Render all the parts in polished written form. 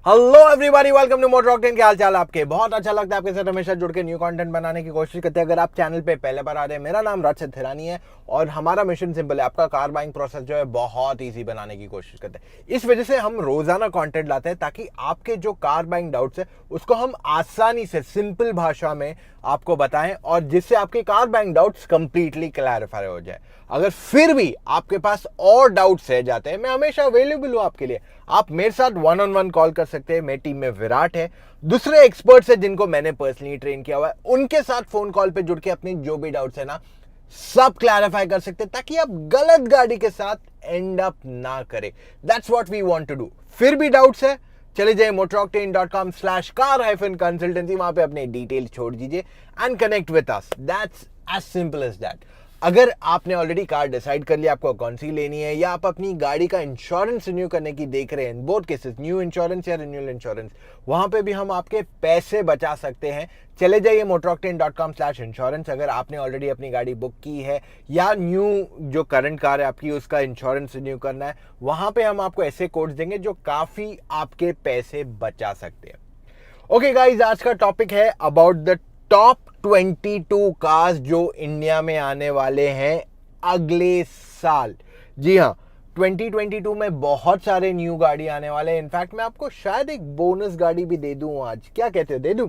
Hello everybody, welcome to Motor Octane. क्या हाल चाल आपके? बहुत अच्छा लगता है आपके साथ हमेशा जुड़ के न्यू कंटेंट बनाने की कोशिश करते हैं। अगर आप चैनल पे पहले बार आ रहे हैं, मेरा नाम रचित हिरानी है और हमारा मिशन सिंपल है, आपका कार बाइंग प्रोसेस जो है बहुत ईजी बनाने की कोशिश करते हैं। इस वजह से हम रोजाना कंटेंट लाते हैं ताकि आपके जो कार बाइंग डाउट्स है उसको हम आसानी से सिंपल भाषा में आपको बताएं और जिससे आपके car buying doubts completely clarify हो जाए। अगर फिर भी आपके पास और डाउट्स रह जाते हैं, मैं हमेशा अवेलेबल हूं आपके लिए। आप मेरे साथ वन ऑन वन कॉल कर सकते हैं। मेरी टीम में विराट है, दूसरे एक्सपर्ट्स हैं जिनको मैंने पर्सनली ट्रेन किया हुआ है, उनके साथ फोन कॉल पे जुड़ के अपनी जो भी डाउट्स है ना सब क्लैरिफाई कर सकते हैं ताकि आप गलत गाड़ी के साथ एंड अप ना करें। That's what we want to do. फिर भी डाउट्स है, चले जाइए motoroctane.com/car-consultancy, वहां पे अपने डिटेल छोड़ दीजिए and connect with us. That's as simple as that. अगर आपने ऑलरेडी कार डिसाइड कर लिया आपको कौन सी लेनी है, या आप अपनी गाड़ी का इंश्योरेंस रिन्यू करने की देख रहे हैं, बोथ केसेस न्यू इंश्योरेंस या रिन्यूअल इंश्योरेंस, वहां पे भी हम आपके पैसे बचा सकते हैं। चले जाइए motoroctane.com/insurance। अगर आपने ऑलरेडी अपनी गाड़ी बुक की है या न्यू जो करंट कार है आपकी उसका इंश्योरेंस रिन्यू करना है, वहां पे हम आपको ऐसे कोड्स देंगे जो काफी आपके पैसे बचा सकते हैं। ओके गाइज, आज का टॉपिक है अबाउट द टॉप 22 कार्स जो इंडिया में आने वाले हैं अगले साल। जी हाँ, 2022 में बहुत सारे न्यू गाड़ी आने वाले हैं। इनफैक्ट मैं आपको शायद एक बोनस गाड़ी भी दे दूं आज, क्या कहते हो, दे दूं?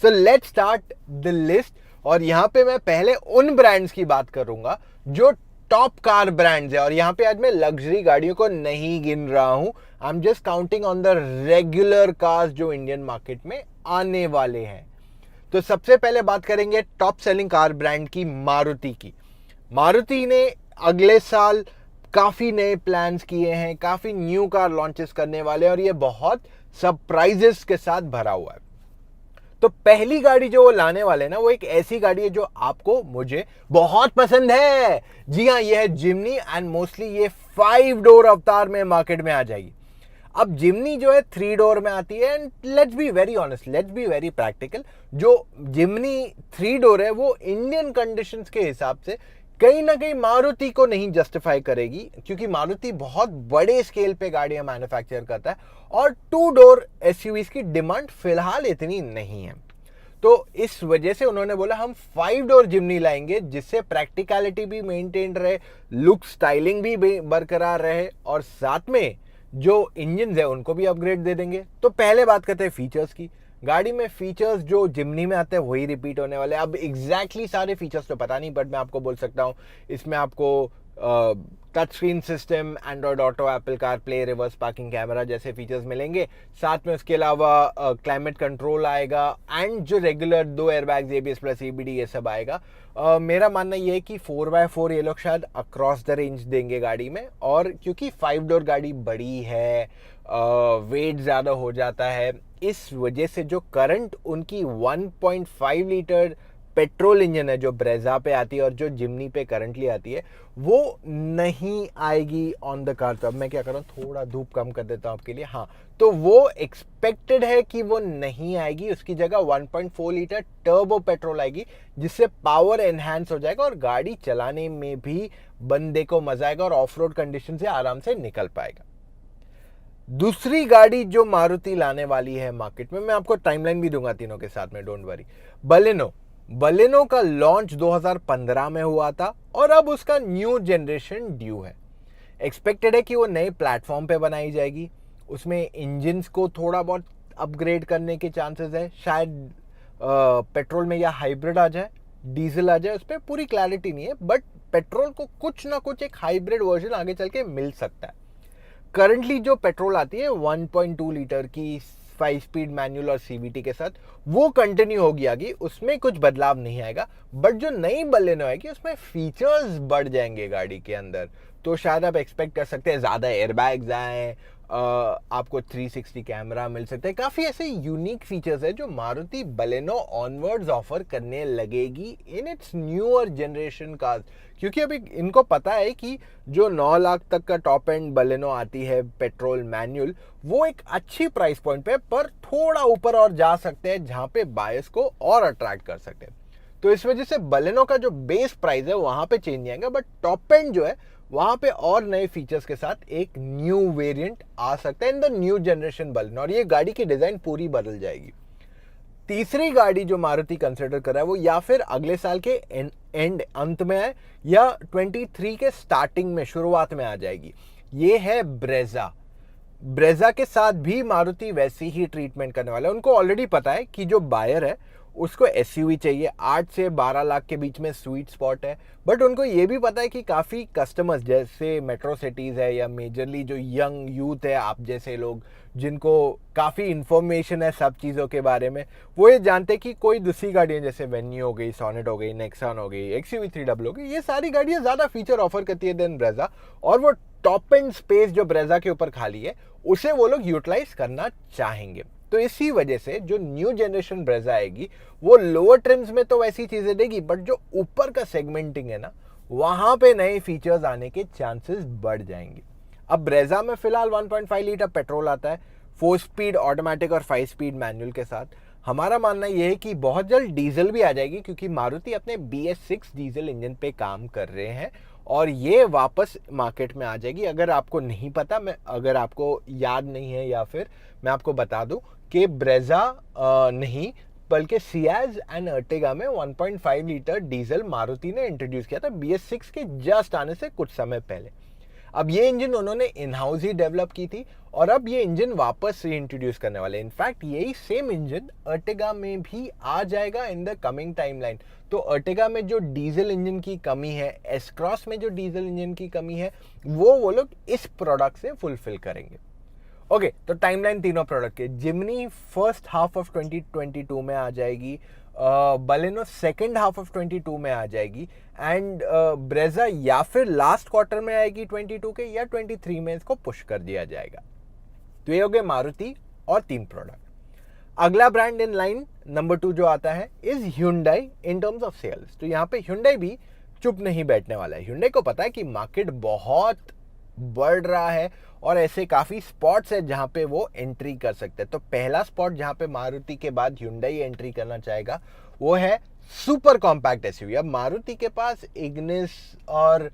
So let's start the list. और यहां पे मैं पहले उन ब्रांड्स की बात करूंगा जो टॉप कार ब्रांड्स है, और यहां पे आज मैं लग्जरी गाड़ियों को नहीं गिन रहा हूं। I am just counting on the regular cars जो इंडियन मार्केट में आने वाले हैं। तो सबसे पहले बात करेंगे टॉप सेलिंग कार ब्रांड की, मारुति की। मारुति ने अगले साल काफी नए प्लान्स किए हैं, काफी न्यू कार लॉन्चेस करने वाले हैं और ये बहुत सरप्राइजेस के साथ भरा हुआ है। तो पहली गाड़ी जो वो लाने वाले हैं ना, वो एक ऐसी गाड़ी है जो आपको मुझे बहुत पसंद है। जी हाँ, ये है जिम्नी एंड मोस्टली ये 5 डोर अवतार में मार्केट में आ जाएगी। अब जिम्नी जो है 3 डोर में आती है and let's be very honest, let's be very practical. जो जिम्नी 3 डोर है वो इंडियन कंडीशंस के हिसाब से कहीं ना कहीं मारुति को नहीं जस्टिफाई करेगी, क्योंकि मारुति बहुत बड़े स्केल पे गाड़ियां मैन्युफैक्चर करता है और 2 डोर एसयूवीज की डिमांड फिलहाल इतनी नहीं है। तो इस वजह से उन्होंने बोला हम 5 डोर जिम्नी लाएंगे जिससे प्रैक्टिकलिटी भी मेंटेन रहे, लुक स्टाइलिंग भी बरकरार रहे और साथ में जो इंजन है उनको भी अपग्रेड दे देंगे। तो पहले बात करते हैं फीचर्स की। गाड़ी में फीचर्स जो जिम्नी में आते हैं वही रिपीट होने वाले हैं। अब एग्जैक्टली सारे फीचर्स तो पता नहीं, बट मैं आपको बोल सकता हूँ इसमें आपको touch screen system, Android auto, Apple car play, reverse parking camera जैसे फीचर्स मिलेंगे। साथ में उसके अलावा क्लाइमेट कंट्रोल आएगा एंड जो regular 2 airbags, ABS plus EBD, ये सब आएगा। मेरा मानना ये है कि 4x4 ये लोग शायद अक्रॉस द रेंज देंगे गाड़ी में, और क्योंकि 5 डोर गाड़ी बड़ी है, वेट ज़्यादा हो जाता है, इस वजह से जो करंट उनकी 1.5 लीटर पेट्रोल इंजन है जो ब्रेजा पे आती है और जो जिम्नी पे करंटली आती है, वो नहीं आएगी ऑन द कार। तो अब मैं क्या कर रहा हूँ, थोड़ा धूप कम कर देता हूँ आपके लिए। हाँ, तो वो एक्सपेक्टेड है कि वो नहीं आएगी, उसकी जगह 1.4 लीटर टर्बो पेट्रोल आएगी जिससे पावर एनहांस हो जाएगा और गाड़ी चलाने में भी बंदे को मजा आएगा और ऑफ रोड कंडीशन से आराम से निकल पाएगा। दूसरी गाड़ी जो मारुति लाने वाली है मार्केट में, मैं आपको टाइमलाइन भी दूंगा तीनों के साथ में, डोंट वरी। बलेनो। बलेनो का लॉन्च 2015 में हुआ था और अब उसका न्यू जनरेशन ड्यू है। एक्सपेक्टेड है कि वो नए प्लेटफॉर्म पे बनाई जाएगी, उसमें इंजन्स को थोड़ा बहुत अपग्रेड करने के चांसेस है, शायद पेट्रोल में या हाइब्रिड आ जाए, डीजल आ जाए, उस पर पूरी क्लैरिटी नहीं है, बट पेट्रोल को कुछ ना कुछ एक हाइब्रिड वर्जन आगे चल के मिल सकता है। करंटली जो पेट्रोल आती है 1.2 लीटर की 5 स्पीड मैनुअल और सीवीटी के साथ, वो कंटिन्यू होगी आगे, उसमें कुछ बदलाव नहीं आएगा। बट जो नई बलेनो आएगी उसमें फीचर्स बढ़ जाएंगे गाड़ी के अंदर। तो शायद आप एक्सपेक्ट कर सकते हैं ज्यादा एयरबैग्स आए, आपको 360 कैमरा मिल सकता है, काफी ऐसे यूनिक फीचर्स है जो मारुति बलेनो ऑनवर्ड्स ऑफर करने लगेगी in its newer generation cars. क्योंकि अभी इनको पता है कि जो 9 लाख तक का टॉप एंड बलेनो आती है पेट्रोल मैनुअल, वो एक अच्छी प्राइस पॉइंट पे, पर थोड़ा ऊपर और जा सकते हैं जहां पे बायर्स को और अट्रैक्ट कर सकते हैं। तो इस वजह से बलेनो का जो बेस प्राइस है वहां पे चेंज नहीं आएगा, बट टॉप एंड जो है वहां पे और नए फीचर्स के साथ एक न्यू वेरिएंट आ सकता है in the new generation bulb, और ये गाड़ी की डिजाइन पूरी बदल जाएगी। तीसरी गाड़ी जो मारुति कंसिडर कर रहा है वो या फिर अगले साल के एंड अंत में आए या 23 के स्टार्टिंग में शुरुआत में आ जाएगी। ये है ब्रेजा। ब्रेजा के साथ भी मारुति वैसी ही ट्रीटमेंट करने वाला है। उनको ऑलरेडी पता है कि जो बायर है उसको एसयूवी चाहिए, 8 से 12 लाख के बीच में स्वीट स्पॉट है। बट उनको ये भी पता है कि काफ़ी कस्टमर्स जैसे मेट्रो सिटीज़ है या मेजरली जो यंग यूथ है, आप जैसे लोग जिनको काफ़ी इन्फॉर्मेशन है सब चीज़ों के बारे में, वो ये जानते हैं कि कोई दूसरी गाड़ियाँ जैसे वेन्यू हो गई, सोनेट हो गई, नेक्सॉन हो गई, एक्सयूवी 300 हो गई, ये सारी गाड़ियाँ ज़्यादा फीचर ऑफर करती है देन ब्रेजा, और वो टॉप एंड स्पेस जो ब्रेजा के ऊपर खाली है उसे वो लोग यूटिलाइज करना चाहेंगे। तो इसी वजह से जो न्यू जनरेशन ब्रेजा आएगी वो लोअर ट्रिम्स में तो वैसी चीजें देगी, बट जो ऊपर का सेगमेंटिंग है ना, वहां पे नए फीचर्स आने के चांसेस बढ़ जाएंगे। अब ब्रेजा में फिलहाल 1.5 लीटर पेट्रोल आता है, 4 स्पीड ऑटोमेटिक और 5 स्पीड मैनुअल के साथ। हमारा मानना यह है कि बहुत जल्द डीजल भी आ जाएगी, क्योंकि मारुति अपने BS6 डीजल इंजन पे काम कर रहे हैं और ये वापस मार्केट में आ जाएगी। अगर आपको नहीं पता, अगर आपको याद नहीं है, या फिर मैं आपको बता दूं कि ब्रेजा नहीं बल्कि सियाज एंड अर्टिगा में 1.5 लीटर डीजल मारुति ने इंट्रोड्यूस किया था BS6 के जस्ट आने से कुछ समय पहले। अब ये इंजन उन्होंने इन हाउस ही डेवलप की थी और अब ये इंजन वापस री इंट्रोड्यूस करने वाले। इनफैक्ट यही सेम इंजन अर्टिगा में भी आ जाएगा इन द कमिंग टाइमलाइन। तो अर्टिगा में जो डीजल इंजन की कमी है, एस क्रॉस में जो डीजल इंजन की कमी है, वो लोग इस प्रोडक्ट से फुलफिल करेंगे। ओके, तो टाइमलाइन तीनों प्रोडक्ट के, जिमनी फर्स्ट हाफ ऑफ 2022 में आ जाएगी, बलेनो सेकेंड हाफ ऑफ 22 में आ जाएगी, एंड ब्रेजा या फिर लास्ट क्वार्टर में आएगी 22 के, या 23 में इसको पुश कर दिया जाएगा। तो ये हो गए मारुति और 3 प्रोडक्ट। अगला ब्रांड इन लाइन नंबर 2 जो आता है is Hyundai in terms of sales. तो यहाँ पे Hyundai भी चुप नहीं बैठने वाला है। Hyundai को पता है कि मार्केट बहुत बढ़ रहा है और ऐसे काफी स्पॉट्स है जहां पे वो एंट्री कर सकते हैं। तो पहला स्पॉट जहां पे मारुति के बाद Hyundai एंट्री करना चाहेगा वो है सुपर कॉम्पैक्ट एसयूवी। अब मारुति के पास इग्निस और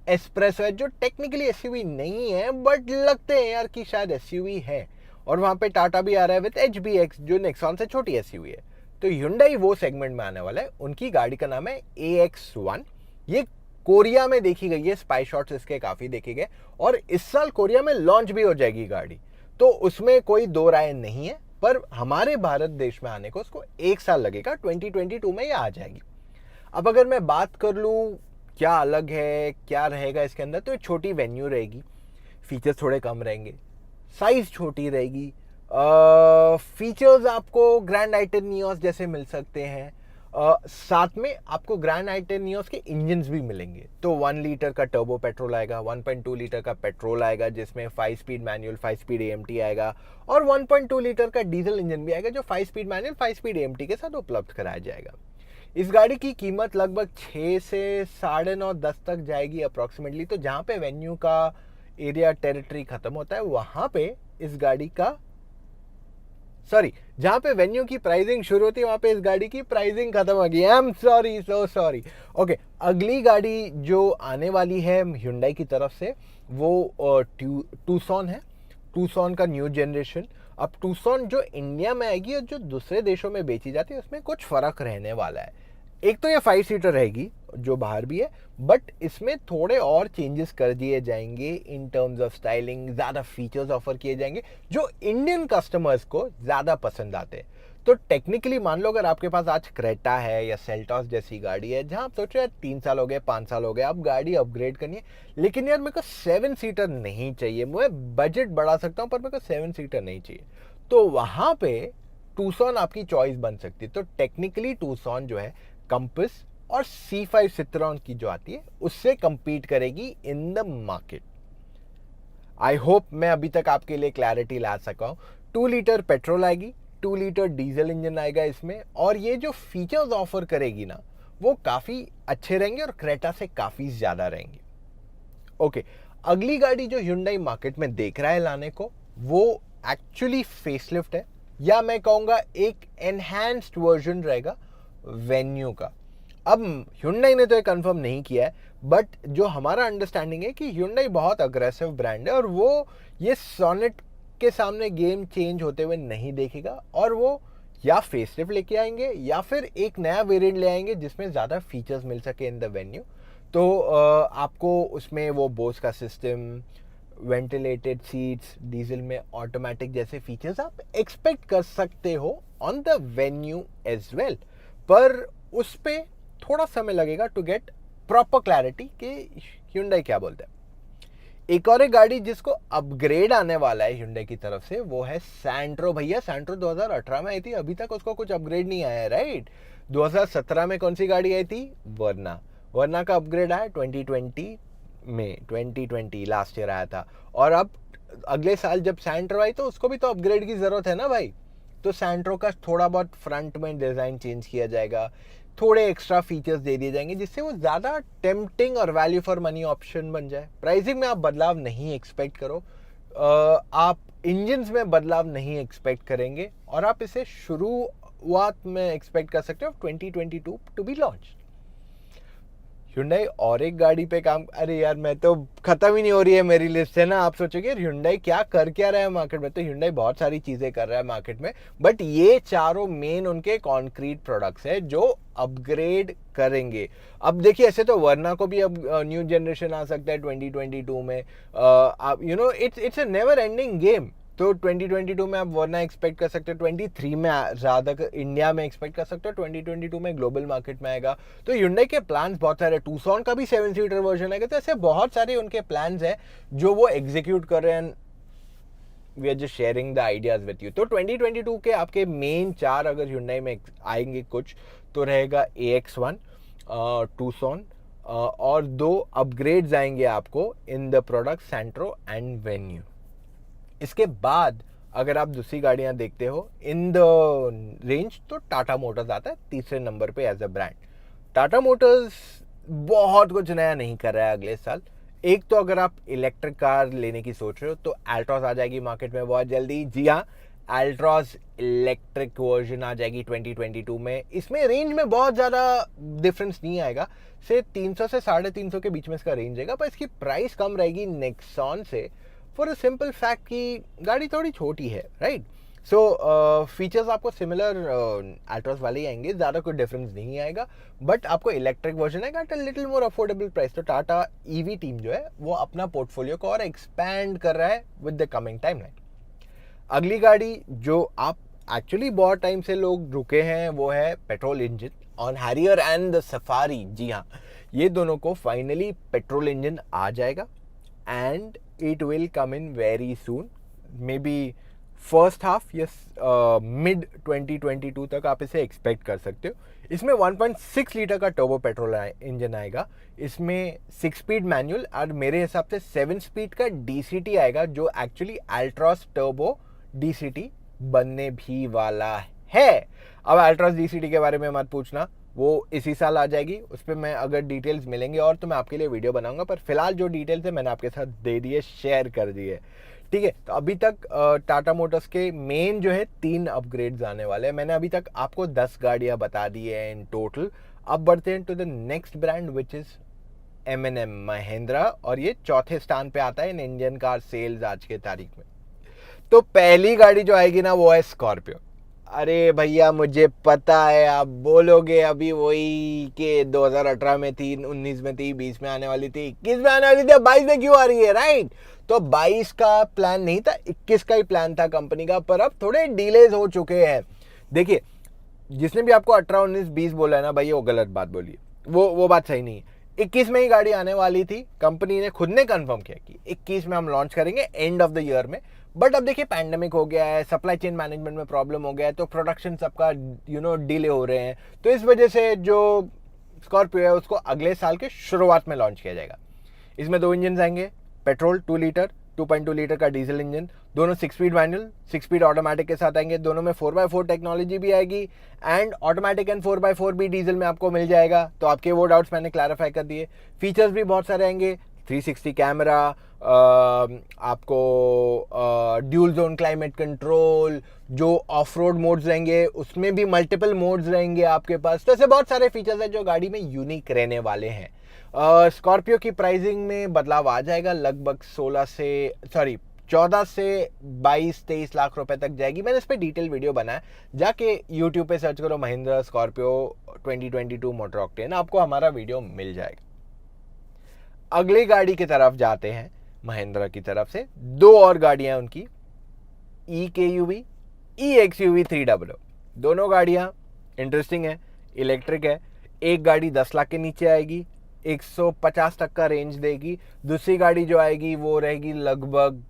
एस्प्रेसो है जो टेक्निकली एसयूवी नहीं है, बट लगते हैं यार कि शायद एसयूवी है, और वहां पे टाटा भी आ रहा है विद HBX जो नेक्सॉन से छोटी एसयूवी है। तो Hyundai वो सेगमेंट में आने वाला है। उनकी गाड़ी का नाम है AX1। ये कोरिया में देखी गई है, स्पाई शॉट्स इसके काफी देखे गए, और इस साल कोरिया में लॉन्च भी हो जाएगी गाड़ी। तो उसमें कोई दो राय नहीं है, पर हमारे भारत देश में आने को उसको 1 साल लगेगा, 2022 में ये आ जाएगी। अब अगर मैं बात कर लूं क्या अलग है, क्या रहेगा इसके अंदर, तो छोटी वेन्यू रहेगी, फीचर्स थोड़े कम रहेंगे, साइज छोटी रहेगी, फीचर्स आपको ग्रैंड आइटन नियोस जैसे मिल सकते हैं, साथ में आपको ग्रैंड आइटन नियोस के इंजन्स भी मिलेंगे। तो 1 लीटर का टर्बो पेट्रोल आएगा, 1.2 लीटर का पेट्रोल आएगा जिसमें 5 स्पीड मैनुअल 5 स्पीड AMT आएगा, और 1.2 लीटर का डीजल इंजन भी आएगा जो 5 स्पीड मैनुअल 5 स्पीड AMT के साथ उपलब्ध कराया जाएगा। इस गाड़ी की कीमत लगभग 6 से 9.5 10 तक जाएगी अप्रॉक्सीमेटली। तो जहां पे वेन्यू का एरिया टेरिटरी खत्म होता है वहां पे इस गाड़ी का जहां पे वेन्यू की प्राइसिंग शुरू होती है वहां पे इस गाड़ी की प्राइसिंग खत्म हो गई। I am sorry, so sorry. Okay, अगली गाड़ी जो आने वाली है Hyundai की तरफ से वो टूसॉन है। टूसॉन का न्यू जनरेशन। अब टूसॉन जो इंडिया में आएगी और जो दूसरे देशों में बेची जाती है उसमें कुछ फर्क रहने वाला है। एक तो ये 5 सीटर रहेगी जो बाहर भी है, बट इसमें थोड़े और चेंजेस कर दिए जाएंगे इन टर्म्स ऑफ स्टाइलिंग, ज्यादा फीचर्स ऑफर किए जाएंगे जो इंडियन कस्टमर्स को ज्यादा पसंद आते हैं। तो टेक्निकली मान लो अगर आपके पास आज क्रेटा है या सेल्टॉस जैसी गाड़ी है जहां आप सोच रहे हैं 3 साल हो गए 5 साल हो गए आप गाड़ी अपग्रेड करनी है, लेकिन यार मेरे को 7 सीटर नहीं चाहिए, मैं बजट बढ़ा सकता हूं पर मेरे को 7 सीटर नहीं चाहिए, तो वहां पे टूसॉन आपकी चॉइस बन सकती है। तो टेक्निकली टूसॉन जो है कंपस और C5 सिट्रॉन की जो आती है उससे कंपीट करेगी in the market. I hope मैं अभी तक आपके लिए क्लैरिटी ला सका हूं। 2 लीटर पेट्रोल आएगी, 2 लीटर डीजल इंजन आएगा इसमें, और ये जो फीचर्स ऑफर करेगी ना वो काफी अच्छे रहेंगे और क्रेटा से काफी ज्यादा रहेंगे। ओके, अगली गाड़ी जो Hyundai मार्केट में देख रहा है लाने को वो एक्चुअली फेसलिफ्ट है, या मैं कहूंगा एक एनहांस्ड वर्जन रहेगा वेन्यू का। अब Hyundai ने तो ये कंफर्म नहीं किया है, बट जो हमारा अंडरस्टैंडिंग है कि Hyundai बहुत अग्रेसिव ब्रांड है और वो ये सोनेट के सामने गेम चेंज होते हुए नहीं देखेगा, और वो या फेसलिफ्ट लेके आएंगे या फिर एक नया वेरिएंट ले आएंगे जिसमें ज़्यादा फीचर्स मिल सके इन द वेन्यू। तो आपको उसमें वो बोस का सिस्टम, वेंटिलेटेड सीट्स, डीजल में ऑटोमेटिक जैसे फीचर्स आप एक्सपेक्ट कर सकते हो on the Venue as well, पर उस पर थोड़ा समय लगेगा टू गेट प्रॉपर क्लैरिटी कि Hyundai क्या बोलता है। एक और एक गाड़ी जिसको अपग्रेड आने वाला है Hyundai की तरफ से, वो है सैंट्रो। भैया सैंट्रो 2018 में आई थी, अभी तक उसको कुछ अपग्रेड नहीं आया है, राइट। 2017 में कौन सी गाड़ी आई थी? वर्ना का अपग्रेड आया 2020 में, 2020 लास्ट ईयर आया था। और अब अगले साल जब सैंट्रो आई तो उसको भी तो अपग्रेड की जरूरत है ना भाई। तो सैंट्रो का थोड़ा बहुत फ्रंट में डिजाइन चेंज किया जाएगा, थोड़े एक्स्ट्रा फीचर्स दे दिए जाएंगे जिससे वो ज़्यादा टेम्पटिंग और वैल्यू फॉर मनी ऑप्शन बन जाए। प्राइसिंग में आप बदलाव नहीं एक्सपेक्ट करो, आप इंजन्स में बदलाव नहीं एक्सपेक्ट करेंगे, और आप इसे शुरुआत में एक्सपेक्ट कर सकते हो 2022 टू बी लॉन्च। Hyundai और एक गाड़ी पे काम, अरे यार मैं तो खत्म ही नहीं हो रही है मेरी लिस्ट है ना। आप सोचोगे Hyundai क्या रहा है मार्केट में, तो Hyundai बहुत सारी चीजें कर रहा है मार्केट में, बट ये चारों मेन उनके कॉन्क्रीट प्रोडक्ट्स है जो अपग्रेड करेंगे। अब देखिए ऐसे तो वर्ना को भी अब न्यू जनरेशन आ सकता है 2022 में, आप it's a never ending game. तो 2022 में आप वर्ना एक्सपेक्ट कर सकते हो, 23 में ज़्यादा इंडिया में एक्सपेक्ट कर सकते हो, 2022 में ग्लोबल मार्केट में आएगा। तो Hyundai के प्लान्स बहुत सारे, टूसॉन का भी 7 सीटर वर्जन आएगा। तो ऐसे बहुत सारे उनके प्लान्स हैं जो वो एग्जीक्यूट कर रहे हैं, we are just sharing the ideas with you. तो 2022 के आपके मेन 4 अगर Hyundai में आएंगे कुछ, तो रहेगा AX1, टूसॉन, और 2 अपग्रेड्स आएंगे आपको in the product Santro and venue. इसके बाद अगर आप दूसरी गाड़ियां देखते हो इन द रेंज, तो टाटा मोटर्स आता है तीसरे नंबर पे as a brand. Tata Motors बहुत कुछ नया नहीं कर रहा है अगले साल। एक तो अगर आप इलेक्ट्रिक कार लेने की सोच रहे हो तो एल्ट्रॉस आ जाएगी मार्केट में बहुत जल्दी। जी हाँ, एल्ट्रॉस इलेक्ट्रिक वर्जन आ जाएगी 2022 में। इसमें रेंज में बहुत ज़्यादा डिफरेंस नहीं आएगा, से 300 से 350 के बीच में इसका रेंज आएगा, पर इसकी प्राइस कम रहेगी नेक्सॉन से, फॉर अ सिंपल फैक्ट कि गाड़ी थोड़ी छोटी है, राइट। सो फीचर्स आपको सिमिलर एल्ट्रॉस वाले ही आएंगे, ज़्यादा कोई डिफरेंस नहीं आएगा, बट आपको इलेक्ट्रिक वर्जन आएगा at a little more affordable price. तो टाटा ईवी टीम जो है वो अपना पोर्टफोलियो को और एक्सपैंड कर रहा है विद द कमिंग टाइमलाइन। अगली गाड़ी जो आप एक्चुअली बहुत टाइम से लोग रुके हैं वो है petrol engine on Harrier and the Safari. जी हाँ, ये दोनों को फाइनली पेट्रोल इंजन आ जाएगा and it will come in very soon, maybe first half yes mid 2022 तक आप इसे एक्सपेक्ट कर सकते हो। इसमें 1.6 लीटर का टर्बो पेट्रोल इंजन आएगा, इसमें 6 स्पीड मैनुअल और मेरे हिसाब से 7 स्पीड का DCT आएगा, जो एक्चुअली अल्ट्रॉस टर्बो DCT बनने भी वाला है। अब अल्ट्रॉस DCT के बारे में मत पूछना, वो इसी साल आ जाएगी। उस पर मैं अगर डिटेल्स मिलेंगे और तो मैं आपके लिए वीडियो बनाऊंगा, पर फिलहाल जो डिटेल्स है मैंने आपके साथ दे दिए, शेयर कर दिए, ठीक है। तो अभी तक टाटा मोटर्स के मेन जो है 3 अपग्रेड्स आने वाले हैं। मैंने अभी तक आपको 10 गाड़ियां बता दी है इन टोटल। अब बढ़ते हैं to the next brand which is M&M Mahindra, और ये चौथे स्थान पे आता है इन इंडियन कार सेल्स आज के तारीख में। तो पहली गाड़ी जो आएगी ना वो है स्कॉर्पियो। अरे भैया मुझे पता है आप बोलोगे अभी वही कि 2018 में थी, 19 में थी, 20 में आने वाली थी, 21 में आने वाली थी, 22 में क्यों आ रही है, राइट। तो 22 का प्लान नहीं था, 21 का ही प्लान था कंपनी का, पर अब थोड़े डिलेज हो चुके हैं। देखिए जिसने भी आपको 18, 19, 20 बोला है ना भाई, वो गलत बात बोली, वो बात सही नहीं है। 21 में ही गाड़ी आने वाली थी, कंपनी ने खुद ने कंफर्म किया कि 21 में हम लॉन्च करेंगे एंड ऑफ द ईयर में। बट अब देखिए पैंडेमिक हो गया है, सप्लाई चेन मैनेजमेंट में प्रॉब्लम हो गया है, तो प्रोडक्शन सबका डिले हो रहे हैं। तो इस वजह से जो स्कॉर्पियो है उसको अगले साल के शुरुआत में लॉन्च किया जाएगा। इसमें 2 इंजन आएंगे, पेट्रोल 2 लीटर, 2.2 लीटर का डीजल इंजन, दोनों 6 स्पीड मैनुअल, 6 स्पीड ऑटोमेटिक के साथ आएंगे। दोनों में 4x4 टेक्नोलॉजी भी आएगी एंड ऑटोमेटिक एंड 4x4 भी डीजल में आपको मिल जाएगा। तो आपके वो डाउट्स मैंने क्लैरिफाई कर दिए। फीचर्स भी बहुत सारे आएंगे, 360 कैमरा, आपको ड्यूल जोन क्लाइमेट कंट्रोल, जो ऑफ रोड मोड्स रहेंगे उसमें भी मल्टीपल मोड्स रहेंगे आपके पास। तो ऐसे बहुत सारे फीचर्स हैं जो गाड़ी में यूनिक रहने वाले हैं। स्कॉर्पियो की प्राइसिंग में बदलाव आ जाएगा, लगभग 14 से 22-23 लाख रुपए तक जाएगी। मैंने इस पर डिटेल वीडियो बनाया, जाके यूट्यूब पे सर्च करो महिंद्रा स्कॉर्पियो 2022 मोटर ऑक्टेन, आपको हमारा वीडियो मिल जाएगा। अगली गाड़ी की तरफ जाते हैं। महिंद्रा की तरफ से दो और गाड़ियां उनकी, EKUV, EXUV 300। दोनों गाड़ियां इंटरेस्टिंग है, इलेक्ट्रिक है। एक गाड़ी 10 लाख के नीचे आएगी, 150 तक का रेंज देगी। दूसरी गाड़ी जो आएगी वो रहेगी लगभग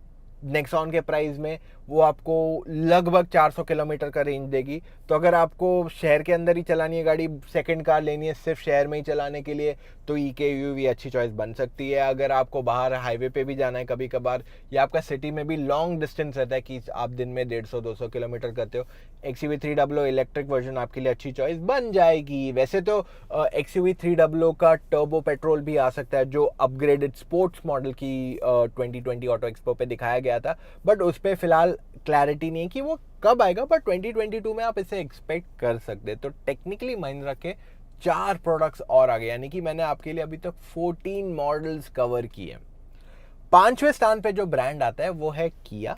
नेक्सॉन के प्राइस में, वो आपको लगभग 400 किलोमीटर का रेंज देगी। तो अगर आपको शहर के अंदर ही चलानी है गाड़ी, सेकंड कार लेनी है सिर्फ शहर में ही चलाने के लिए, तो EKUV अच्छी चॉइस बन सकती है। अगर आपको बाहर हाईवे पे भी जाना है कभी कभार, या आपका सिटी में भी लॉन्ग डिस्टेंस रहता है कि आप दिन में 150-200 किलोमीटर करते हो, XUV 300 इलेक्ट्रिक वर्जन आपके लिए अच्छी चॉइस बन जाएगी। वैसे तो XUV 300 का टर्बो पेट्रोल भी आ सकता है, जो अपग्रेडेड स्पोर्ट्स मॉडल की 2020 ऑटो एक्सपो पे दिखाया गया था, बट उस पर फिलहाल क्लैरिटी नहीं है कि वो कब आएगा, बट 2022 में आप इसे एक्सपेक्ट कर सकते हैं। तो टेक्निकली महिंद्रा के 4 प्रोडक्ट्स और आ गए, यानी कि मैंने आपके लिए अभी तक 14 मॉडल्स कवर किए। 5वें स्थान पे जो ब्रांड आता है वो है किया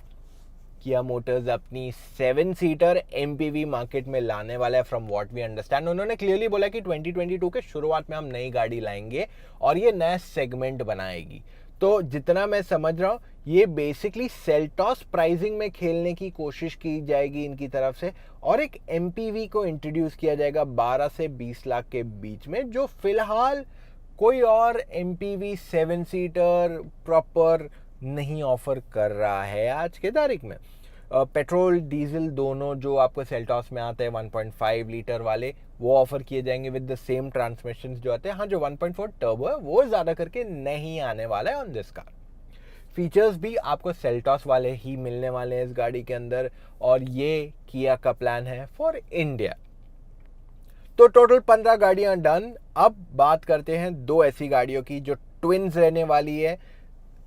मोटर्स अपनी 7 सीटर MPV मार्केट में लाने वाला है। फ्रॉम व्हाट वी अंडरस्टैंड, उन्होंने क्लियरली बोला कि 2022 के शुरुआत में हम नई गाड़ी लाएंगे और ये नया सेगमेंट बनाएगी। तो जितना मैं समझ रहा हूँ, ये बेसिकली सेल्टॉस प्राइसिंग में खेलने की कोशिश की जाएगी इनकी तरफ से, और एक MPV को इंट्रोड्यूस किया जाएगा 12 से 20 लाख के बीच में, जो फिलहाल कोई और MPV 7 सीटर प्रॉपर नहीं ऑफर कर रहा है आज के तारीख में। पेट्रोल डीजल दोनों जो आपको सेल्टॉस में आते हैं 1.5 लीटर वाले, वो ऑफर किए जाएंगे विद द सेम ट्रांसमिशन जो आते हैं। हाँ, जो 1.4 टर्बो है वो ज़्यादा करके नहीं आने वाला है ऑन दिस कार। फीचर्स भी आपको सेल्टॉस वाले ही मिलने वाले हैं इस गाड़ी के अंदर, और ये किया का प्लान है फॉर इंडिया। तो टोटल 15 गाड़ियां डन। अब बात करते हैं 2 ऐसी गाड़ियों की जो ट्विन्स रहने वाली है,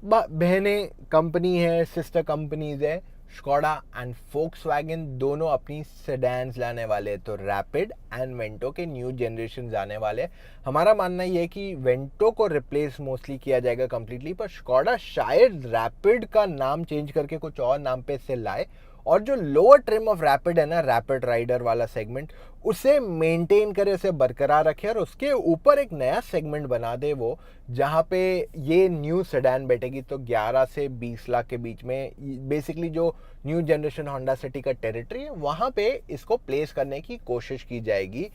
बहने कंपनी है, सिस्टर कंपनीज है, स्कोडा एंड फोक्सवैगन। दोनों अपनी सेडान्स लाने वाले हैं, तो रैपिड एंड वेंटो के न्यू जनरेशन आने वाले हैं। हमारा मानना ये है कि वेंटो को रिप्लेस मोस्टली किया जाएगा कंप्लीटली, पर स्कोडा शायद रैपिड का नाम चेंज करके कुछ और नाम पे इसे लाए, और जो लोअर ट्रिम ऑफ रैपिड है ना, रैपिड राइडर वाला सेगमेंट, उसे मेंटेन करे, उसे बरकरार रखे, और उसके ऊपर एक नया सेगमेंट बना दे वो, जहां पे ये न्यू सेडान बैठेगी। तो 11 से 20 लाख के बीच में बेसिकली जो न्यू जनरेशन होंडा सिटी का टेरिटरी है, वहां पे इसको प्लेस करने की कोशिश की जाएगी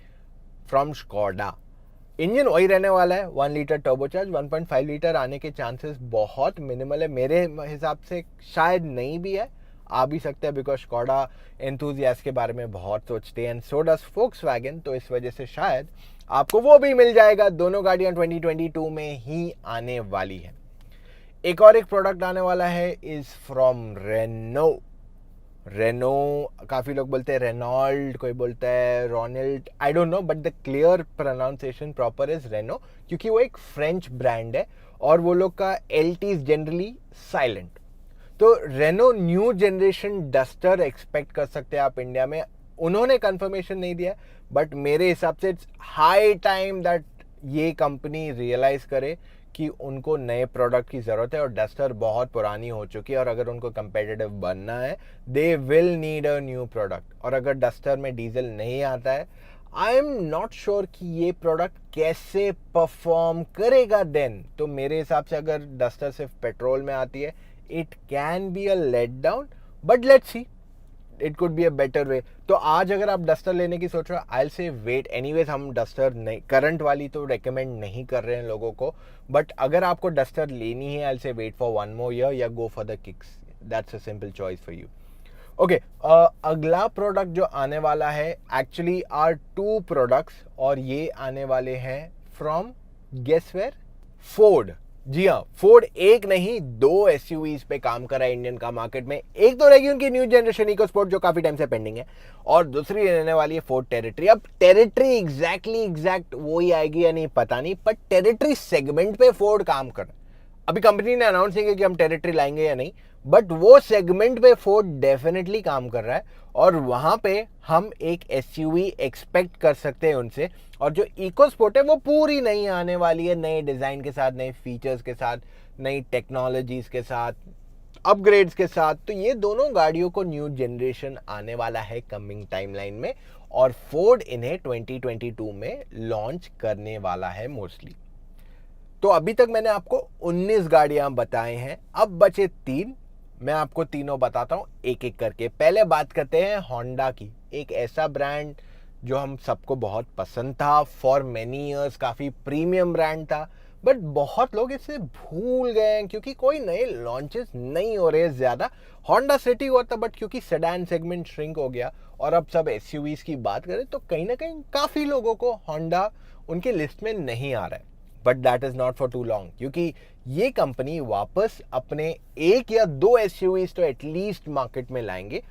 फ्रॉम स्कोडा। इंजन वही रहने वाला है, 1 लीटर टर्बोचार्ज। 1.5 लीटर आने के चांसेस बहुत मिनिमल है, मेरे हिसाब से शायद नहीं भी है, आ भी सकता है, बिकॉज स्कोडा एंथुसियास्ट के बारे में बहुत सोचते हैं, एंड सो डज फोक्सवैगन, तो इस वजह से शायद आपको वो भी मिल जाएगा। दोनों गाड़ियां 2022 में ही आने वाली है। एक और एक प्रोडक्ट आने वाला है इज फ्रॉम रेनो। काफी लोग बोलते हैं रेनॉल्ड, कोई बोलता है Ronald, I don't know, but the clear pronunciation proper is Renault, क्योंकि वो एक फ्रेंच ब्रांड है और वो लोग का LT इज जनरली साइलेंट। तो Renault new generation Duster expect कर सकते हैं आप इंडिया में। उन्होंने कंफर्मेशन नहीं दिया, बट मेरे हिसाब से इट्स हाई टाइम दैट ये कंपनी रियलाइज करे कि उनको नए प्रोडक्ट की ज़रूरत है, और डस्टर बहुत पुरानी हो चुकी है, और अगर उनको कंपेटिटिव बनना है they will need a new product. और अगर डस्टर में डीजल नहीं आता है, आई एम नॉट श्योर कि ये प्रोडक्ट कैसे परफॉर्म करेगा देन। तो मेरे हिसाब से अगर डस्टर सिर्फ पेट्रोल में आती है, it can be a letdown, but let's see, it could be a better way। तो आज अगर आप डस्टर लेने की सोच रहे हो, I'll say wait। anyways हम डस्टर नहीं, करंट वाली तो रेकमेंड नहीं कर रहे हैं लोगों को, बट अगर आपको डस्टर लेनी है, I'll say wait for 1 more year या go for the kicks। that's a simple choice for you। Okay, अगला प्रोडक्ट जो आने वाला है एक्चुअली आर 2 प्रोडक्ट्स, और ये आने वाले हैं फ्रॉम गेस वेयर, फोर्ड। जी हाँ, फोर्ड एक नहीं 2 SUVs पे काम कर रहा है इंडियन का मार्केट में। एक तो रहेगी उनकी न्यू जनरेशन इकोस्पोर्ट जो काफी टाइम से पेंडिंग है, और दूसरी रहने वाली है फोर्ड टेरिटरी। अब टेरिटरी एग्जैक्ट वो ही आएगी या नहीं पता नहीं, पर टेरिटरी सेगमेंट पे फोर्ड काम कर रहा है। अभी कंपनी ने अनाउंस नहीं किया कि हम टेरिटरी लाएंगे या नहीं, बट वो सेगमेंट पे फोर्ड डेफिनेटली काम कर रहा है और वहां पे हम एक एसयूवी एक्सपेक्ट कर सकते हैं उनसे। और जो इको स्पोर्ट है वो पूरी नई आने वाली है, नए डिजाइन के साथ, नए फीचर्स के साथ, नई टेक्नोलॉजीज के साथ, अपग्रेड्स के साथ। तो ये दोनों गाड़ियों को न्यू जनरेशन आने वाला है कमिंग टाइमलाइन में, और फोर्ड इन्हें 2022 में लॉन्च करने वाला है मोस्टली। तो अभी तक मैंने आपको 19 गाड़ियां बताए हैं, अब बचे 3। मैं आपको तीनों बताता हूं एक एक करके। पहले बात करते हैं होंडा की, एक ऐसा ब्रांड जो हम सबको बहुत पसंद था फॉर मेनी इयर्स, काफी प्रीमियम ब्रांड था, बट बहुत लोग इसे भूल गए हैं क्योंकि कोई नए लॉन्चेस नहीं हो रहे ज्यादा। होंडा सिटी हुआ था, बट क्योंकि सेडान सेगमेंट श्रिंक हो गया और अब सब एसयूवीज की बात करें तो कहीं ना कहीं काफी लोगों को होंडा उनके लिस्ट में नहीं आ रहा है। But that is not for too long, क्योंकि ये कंपनी वापस अपने एक या दो एसयूवीज तो एटलीस्ट मार्केट में लाएंगे।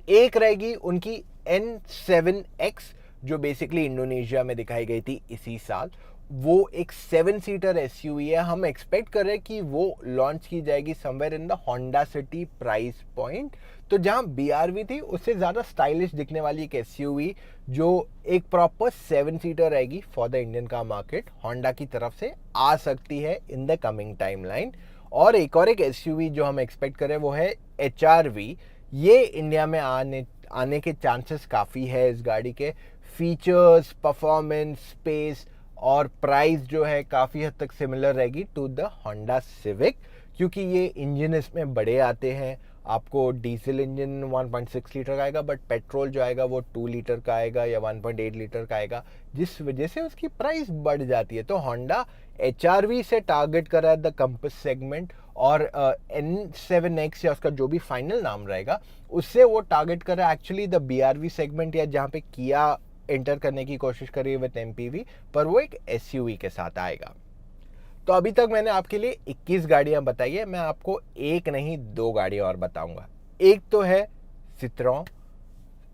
एक रहेगी उनकी N7X जो बेसिकली इंडोनेशिया में दिखाई गई थी इसी साल। वो एक 7 सीटर एसयूवी है। हम एक्सपेक्ट कर रहे हैं कि वो लॉन्च की जाएगी somewhere in the Honda city price point. तो जहां बीआरवी थी उससे ज्यादा स्टाइलिश दिखने वाली एक एसयूवी जो एक प्रॉपर 7 सीटर रहेगी for the Indian car market, Honda की तरफ से आ सकती है इन द कमिंग टाइमलाइन। और एक एसयूवी जो हम एक्सपेक्ट करें वो है HRV। ये इंडिया में आने के चांसेस काफ़ी है। इस गाड़ी के फीचर्स, परफॉर्मेंस, स्पेस और प्राइस जो है काफ़ी हद तक सिमिलर रहेगी टू द होंडा सिविक, क्योंकि ये इंजन इसमें बड़े आते हैं। आपको डीजल इंजन 1.6 लीटर का आएगा, बट पेट्रोल जो आएगा वो 2 लीटर का आएगा या 1.8 लीटर का आएगा, जिस वजह से उसकी प्राइस बढ़ जाती है। तो होंडा HRV से टारगेट कर रहा है द कंपस सेगमेंट, और N7X या उसका जो भी फाइनल नाम रहेगा उससे वो टारगेट कर रहा है एक्चुअली द BRV सेगमेंट, या जहाँ पे किया एंटर करने की कोशिश करी है विद MPV, पर वो एक SUV के साथ आएगा। तो अभी तक मैंने आपके लिए 21 गाड़ियां बताई है, मैं आपको एक नहीं 2 गाड़ियां और बताऊंगा। एक तो है सिट्रोन,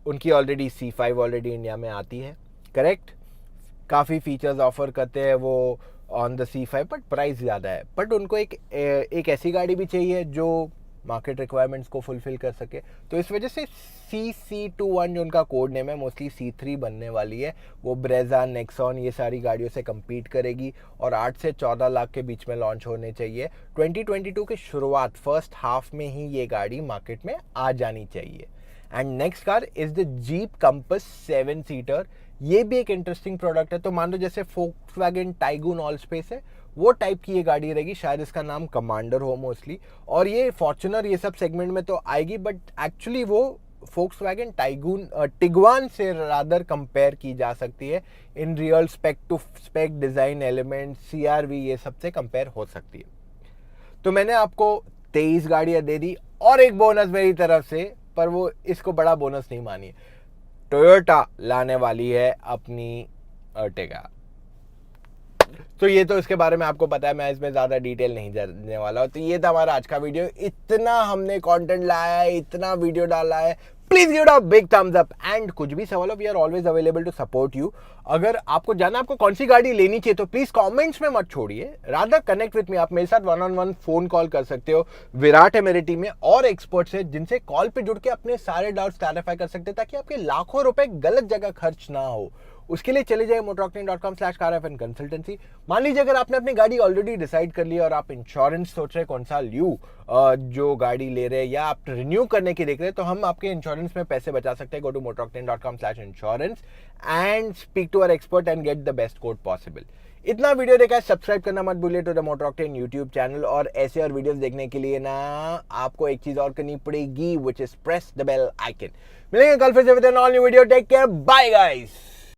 उनकी ऑलरेडी C5 ऑलरेडी इंडिया में आती है, करेक्ट। काफ़ी फीचर्स ऑफर करते हैं वो on the C5, but price ज़्यादा है। बट उनको एक ऐसी गाड़ी भी चाहिए जो मार्केट रिक्वायरमेंट्स को फुलफिल कर सके। तो इस वजह से CC21 जो उनका कोड नेम है, मोस्टली C3 बनने वाली है। वो ब्रेजा, नेक्सॉन, ये सारी गाड़ियों से compete करेगी और 8 से 14 लाख के बीच में लॉन्च होने चाहिए। 2022 की शुरुआत फर्स्ट हाफ में ही ये गाड़ी मार्केट में आ जानी चाहिए। And next car is the jeep compass 7 seater. ये भी एक इंटरेस्टिंग प्रोडक्ट है। तो मान लो जैसे फोक्सवैगन टाइगून ऑल स्पेस है, वो टाइप की ये गाड़ी रहेगी। शायद इसका नाम कमांडर हो मोस्टली, और ये फॉर्च्यूनर ये सब सेगमेंट में तो आएगी, बट एक्चुअली वो फोक्सवैगन टिगवान से रादर कंपेयर की जा सकती है in real spec to spec, design element, CRV ये सब से कंपेयर हो सकती है। तो मैंने आपको 23 गाड़ियां दे दी और एक बोनस मेरी तरफ से, पर वो इसको बड़ा बोनस नहीं मानिए। टोयोटा लाने वाली है अपनी अर्टिगा। तो ये तो इसके बारे में आपको पता है, मैं इसमें ज्यादा डिटेल नहीं जानने वाला हूं। तो ये था हमारा आज का वीडियो। इतना हमने कंटेंट लाया है, इतना वीडियो डाला है, please give it a big thumbs up. And कुछ भी सवाल हो, we are always available to support you. अगर आपको जाना आपको कौन सी गाड़ी लेनी चाहिए तो प्लीज कमेंट्स में मत छोड़िए, रादर कनेक्ट विथ मी। आप मेरे साथ 1-on-1 फोन कॉल कर सकते हो। विराट है मेरी टीम में और एक्सपर्ट्स है जिनसे कॉल पे जुड़ के अपने सारे डाउट्स क्लैरिफाई कर सकते हैं, ताकि आपके लाखों रुपए गलत जगह खर्च ना हो। उसके लिए चले जाए motoroctane.com/car कंसल्टेंसी। मान लीजिए अगर आपने अपनी गाड़ी ऑलरेडी डिसाइड कर ली और आप इंश्योरेंस सोच रहे कौन सा ल्यू जो गाड़ी ले रहे हैं, या आप रिन्यू करने की देख रहे हैं, तो हम आपके इंश्योरेंस में पैसे बचा सकते हैं। Go to motoroctane.com/insurance and speak to our expert and get the best quote possible. इतना वीडियो देखा है, सब्सक्राइब करना मत भूलिए to the Motor Octane YouTube channel. और ऐसे और वीडियोस देखने के लिए ना आपको एक चीज और करनी पड़ेगी, which is press the bell icon. मिलेंगे कल फिर से with an all new video. Take care, bye guys.